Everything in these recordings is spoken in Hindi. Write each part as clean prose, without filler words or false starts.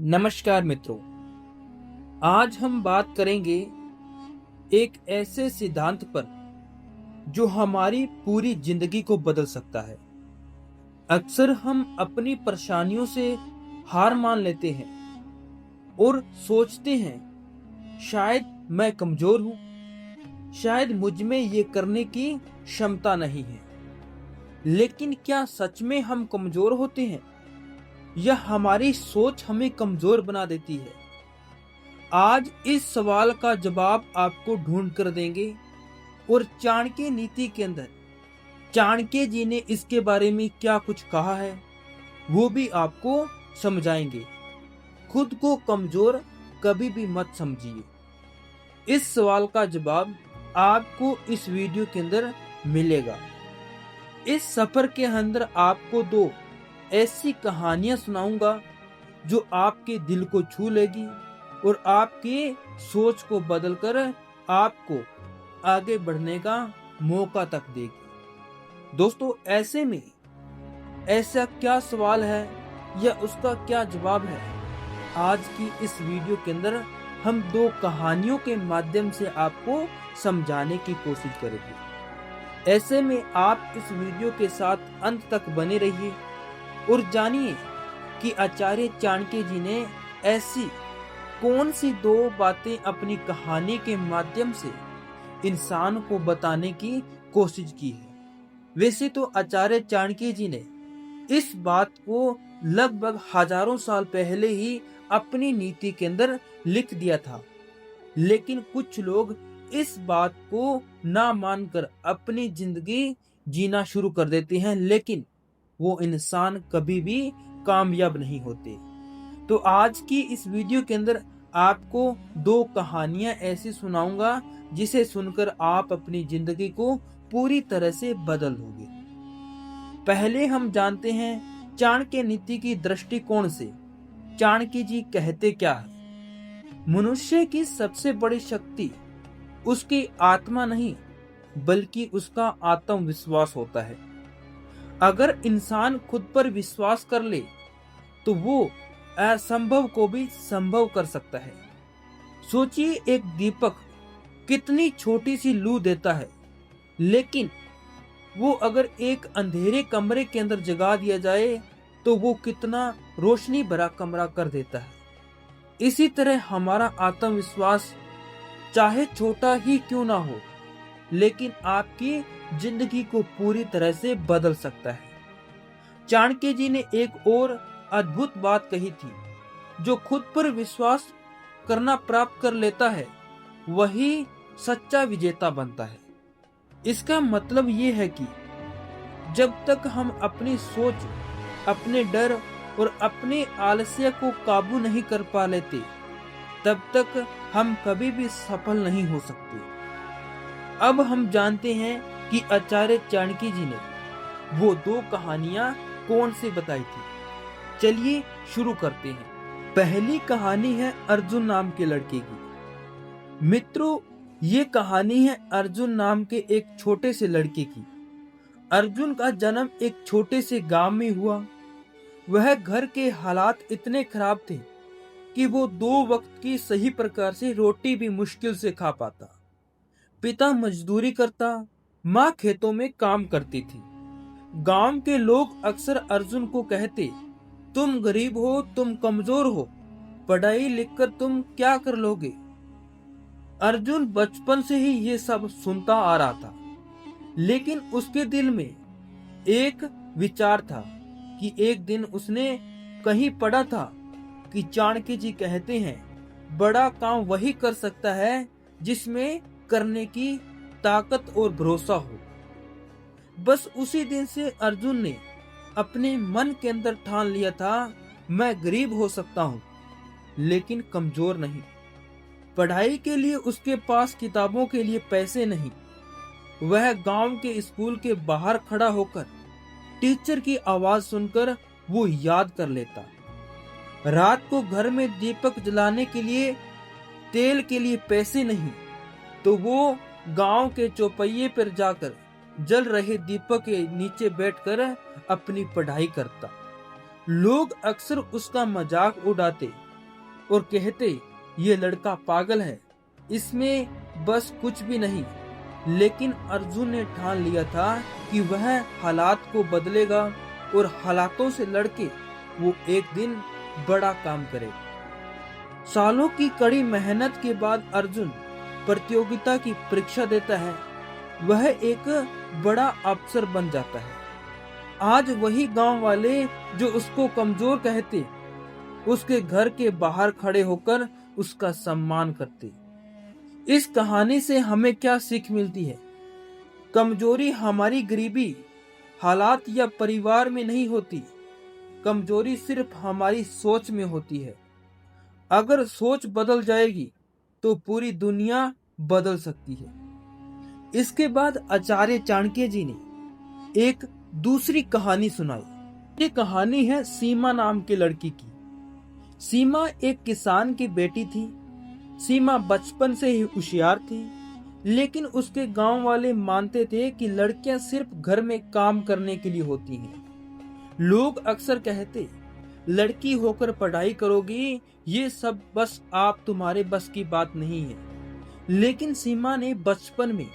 नमस्कार मित्रों। आज हम बात करेंगे एक ऐसे सिद्धांत पर जो हमारी पूरी जिंदगी को बदल सकता है। अक्सर हम अपनी परेशानियों से हार मान लेते हैं और सोचते हैं शायद मैं कमजोर हूं, शायद मुझ में ये करने की क्षमता नहीं है। लेकिन क्या सच में हम कमजोर होते हैं या हमारी सोच हमें कमजोर बना देती है? आज इस सवाल का जवाब आपको ढूंढ कर देंगे और चाणक्य नीति के अंदर चाणक्य जी ने इसके बारे में क्या कुछ कहा है वो भी आपको समझाएंगे। खुद को कमजोर कभी भी मत समझिए। इस सवाल का जवाब आपको इस वीडियो के अंदर मिलेगा। इस सफर के अंदर आपको दो ऐसी कहानियां सुनाऊंगा जो आपके दिल को छू लेगी और आपके सोच को बदलकर आपको आगे बढ़ने का मौका तक देगी। दोस्तों, ऐसे में ऐसा क्या सवाल है या उसका क्या जवाब है, आज की इस वीडियो के अंदर हम दो कहानियों के माध्यम से आपको समझाने की कोशिश करेंगे। ऐसे में आप इस वीडियो के साथ अंत तक बने रहिए और जानिए कि आचार्य चाणक्य जी ने ऐसी कौन सी दो बातें अपनी कहानी के माध्यम से इंसान को बताने की कोशिश की है। वैसे तो आचार्य चाणक्य जी ने इस बात को लगभग हजारों साल पहले ही अपनी नीति के अंदर लिख दिया था, लेकिन कुछ लोग इस बात को ना मानकर अपनी जिंदगी जीना शुरू कर देते हैं, लेकिन वो इंसान कभी भी कामयाब नहीं होते। तो आज की इस वीडियो के अंदर आपको दो कहानियां ऐसी सुनाऊंगा जिसे सुनकर आप अपनी जिंदगी को पूरी तरह से बदल दोगे। पहले हम जानते हैं चाणक्य नीति की दृष्टिकोण से चाणक्य जी कहते क्या है। मनुष्य की सबसे बड़ी शक्ति उसकी आत्मा नहीं बल्कि उसका आत्मविश्वास होता है। अगर इंसान खुद पर विश्वास कर ले तो वो असंभव को भी संभव कर सकता है। सोचिए, एक दीपक कितनी छोटी सी लू देता है, लेकिन वो अगर एक अंधेरे कमरे के अंदर जगा दिया जाए तो वो कितना रोशनी भरा कमरा कर देता है। इसी तरह हमारा आत्मविश्वास चाहे छोटा ही क्यों ना हो, लेकिन आपकी जिंदगी को पूरी तरह से बदल सकता है। चाणक्य जी ने एक और अद्भुत बात कही थी, जो खुद पर विश्वास करना प्राप्त कर लेता है वही सच्चा विजेता बनता है। इसका मतलब ये है कि जब तक हम अपनी सोच, अपने डर और अपने आलस्य को काबू नहीं कर पा लेते, तब तक हम कभी भी सफल नहीं हो सकते। अब हम जानते हैं कि आचार्य चाणक्य जी ने वो दो कहानियां कौन सी बताई थी। चलिए शुरू करते हैं। पहली कहानी है अर्जुन नाम के लड़के की। मित्रों, ये कहानी है अर्जुन नाम के एक छोटे से लड़के की। अर्जुन का जन्म एक छोटे से गांव में हुआ। वह घर के हालात इतने खराब थे कि वो दो वक्त की सही प्रकार से रोटी भी मुश्किल से खा पाता। पिता मजदूरी करता, माँ खेतों में काम करती थी। गांव के लोग अक्सर अर्जुन को कहते, तुम गरीब हो, तुम कमजोर हो, पढ़ाई लिखकर तुम क्या कर लोगे। अर्जुन बचपन से ही ये सब सुनता आ रहा था, लेकिन उसके दिल में एक विचार था कि एक दिन उसने कहीं पढ़ा था कि चाणक्य जी कहते हैं, बड़ा काम वही कर सकता है जिसमें करने की ताकत और भरोसा हो। बस उसी दिन से अर्जुन ने अपने मन के अंदर ठान लिया था, मैं गरीब हो सकता हूं लेकिन कमजोर नहीं। पढ़ाई के लिए उसके पास किताबों के लिए पैसे नहीं। वह गांव के स्कूल के बाहर खड़ा होकर टीचर की आवाज सुनकर वो याद कर लेता। रात को घर में दीपक जलाने के लिए तेल के लिए पैसे नहीं, तो वो गांव के चौपहिए पर जाकर जल रहे दीपक के नीचे बैठकर अपनी पढ़ाई करता। लोग अक्सर उसका मजाक उड़ाते और कहते ये लड़का पागल है, इसमें बस कुछ भी नहीं। लेकिन अर्जुन ने ठान लिया था कि वह हालात को बदलेगा और हालातों से लड़के वो एक दिन बड़ा काम करेगा। सालों की कड़ी मेहनत के बाद अर्जुन प्रतियोगिता की परीक्षा देता है। वह एक बड़ा अफसर बन जाता है। आज वही गांव वाले जो उसको कमजोर कहते, उसके घर के बाहर खड़े होकर उसका सम्मान करते। इस कहानी से हमें क्या सीख मिलती है? कमजोरी हमारी गरीबी, हालात या परिवार में नहीं होती। कमजोरी सिर्फ हमारी सोच में होती है। अगर सोच बदल जाएगी तो पूरी दुनिया बदल सकती है। इसके बाद आचार्य चाणक्य जी ने एक दूसरी कहानी सुनाई। ये कहानी है सीमा नाम के लड़की की। सीमा एक किसान की बेटी थी। सीमा बचपन से ही होशियार थी, लेकिन उसके गांव वाले मानते थे कि लड़कियां सिर्फ घर में काम करने के लिए होती हैं। लोग अक्सर कहते, लड़की होकर पढ़ाई करोगी, ये सब बस आप तुम्हारे बस की बात नहीं है। लेकिन सीमा ने बचपन में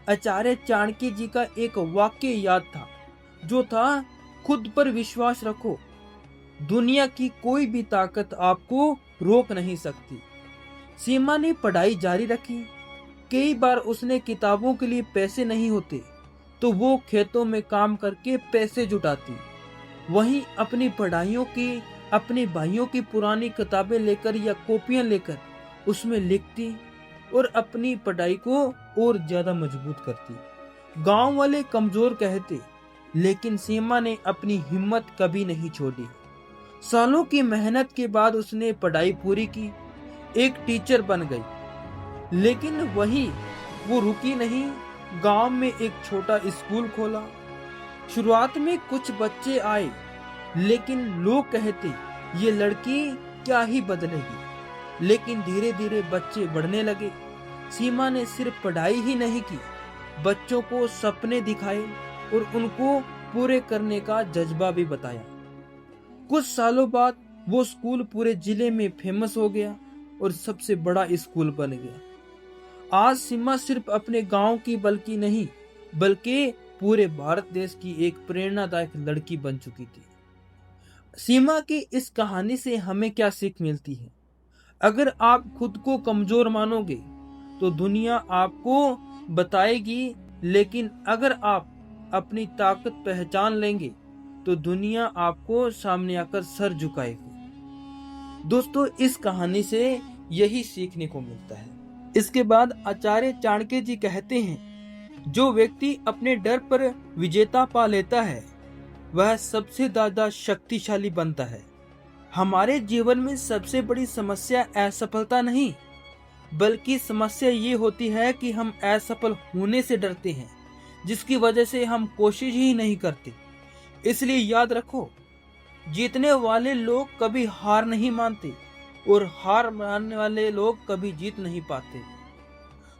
आचार्य चाणक्य जी का एक वाक्य याद था, जो था, खुद पर विश्वास रखो, दुनिया की कोई भी ताकत आपको रोक नहीं सकती। सीमा ने पढ़ाई जारी रखी। कई बार उसने किताबों के लिए पैसे नहीं होते तो वो खेतों में काम करके पैसे जुटाती। वहीं अपनी पढ़ाइयों की, अपने भाइयों की पुरानी किताबें लेकर या कॉपियां लेकर उसमें लिखती और अपनी पढ़ाई को और ज्यादा मजबूत करती। गांव वाले कमजोर कहते, लेकिन सीमा ने अपनी हिम्मत कभी नहीं छोड़ी। सालों की मेहनत के बाद उसने पढ़ाई पूरी की, एक टीचर बन गई। लेकिन वही वो रुकी नहीं, गांव में एक छोटा स्कूल खोला। शुरुआत में कुछ बच्चे आए, लेकिन लोग कहते ये लड़की क्या ही बदलेगी। लेकिन धीरे धीरे बच्चे बढ़ने लगे। सीमा ने सिर्फ पढ़ाई ही नहीं की, बच्चों को सपने दिखाए और उनको पूरे करने का जज्बा भी बताया। कुछ सालों बाद वो स्कूल पूरे जिले में फेमस हो गया और सबसे बड़ा स्कूल बन गया। आज सीमा सिर्फ अपने गांव की बल्कि पूरे भारत देश की एक प्रेरणादायक लड़की बन चुकी थी। सीमा की इस कहानी से हमें क्या सीख मिलती है? अगर आप खुद को कमजोर मानोगे तो दुनिया आपको बताएगी, लेकिन अगर आप अपनी ताकत पहचान लेंगे तो दुनिया आपको सामने आकर सर झुकाएगी। दोस्तों, इस कहानी से यही सीखने को मिलता है। इसके बाद आचार्य चाणक्य जी कहते हैं, जो व्यक्ति अपने डर पर विजेता पा लेता है वह सबसे ज्यादा शक्तिशाली बनता है। हमारे जीवन में सबसे बड़ी समस्या असफलता नहीं, बल्कि समस्या ये होती है कि हम असफल होने से डरते हैं, जिसकी वजह से हम कोशिश ही नहीं करते। इसलिए याद रखो, जीतने वाले लोग कभी हार नहीं मानते और हार मानने वाले लोग कभी जीत नहीं पाते।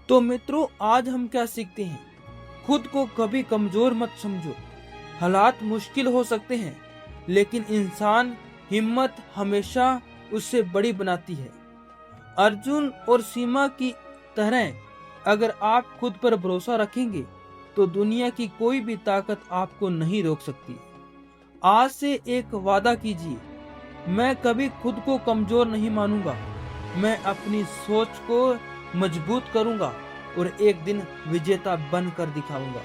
तो मित्रों, आज हम क्या सीखते हैं? खुद को कभी कमजोर मत समझो। हालात मुश्किल हो सकते हैं, लेकिन इंसान हिम्मत हमेशा उससे बड़ी बनाती है। अर्जुन और सीमा की तरह अगर आप खुद पर भरोसा रखेंगे तो दुनिया की कोई भी ताकत आपको नहीं रोक सकती। आज से एक वादा कीजिए, मैं कभी खुद को कमजोर नहीं मानूंगा। मैं अपनी सोच को मजबूत करूंगा और एक दिन विजेता बनकर दिखाऊंगा।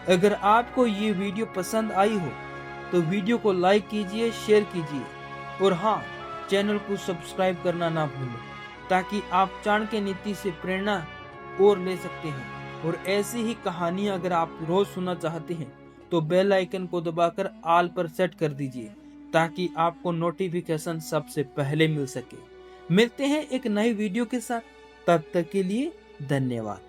अगर आपको ये वीडियो पसंद आई हो तो वीडियो को लाइक कीजिए, शेयर कीजिए और हाँ, चैनल को सब्सक्राइब करना ना भूलें, ताकि आप चाणक्य नीति से प्रेरणा और ले सकते हैं। और ऐसी ही कहानियां अगर आप रोज सुनना चाहते हैं तो बेल आइकन को दबाकर ऑल पर सेट कर दीजिए, ताकि आपको नोटिफिकेशन सबसे पहले मिल सके। मिलते हैं एक नई वीडियो के साथ, तब तक के लिए धन्यवाद।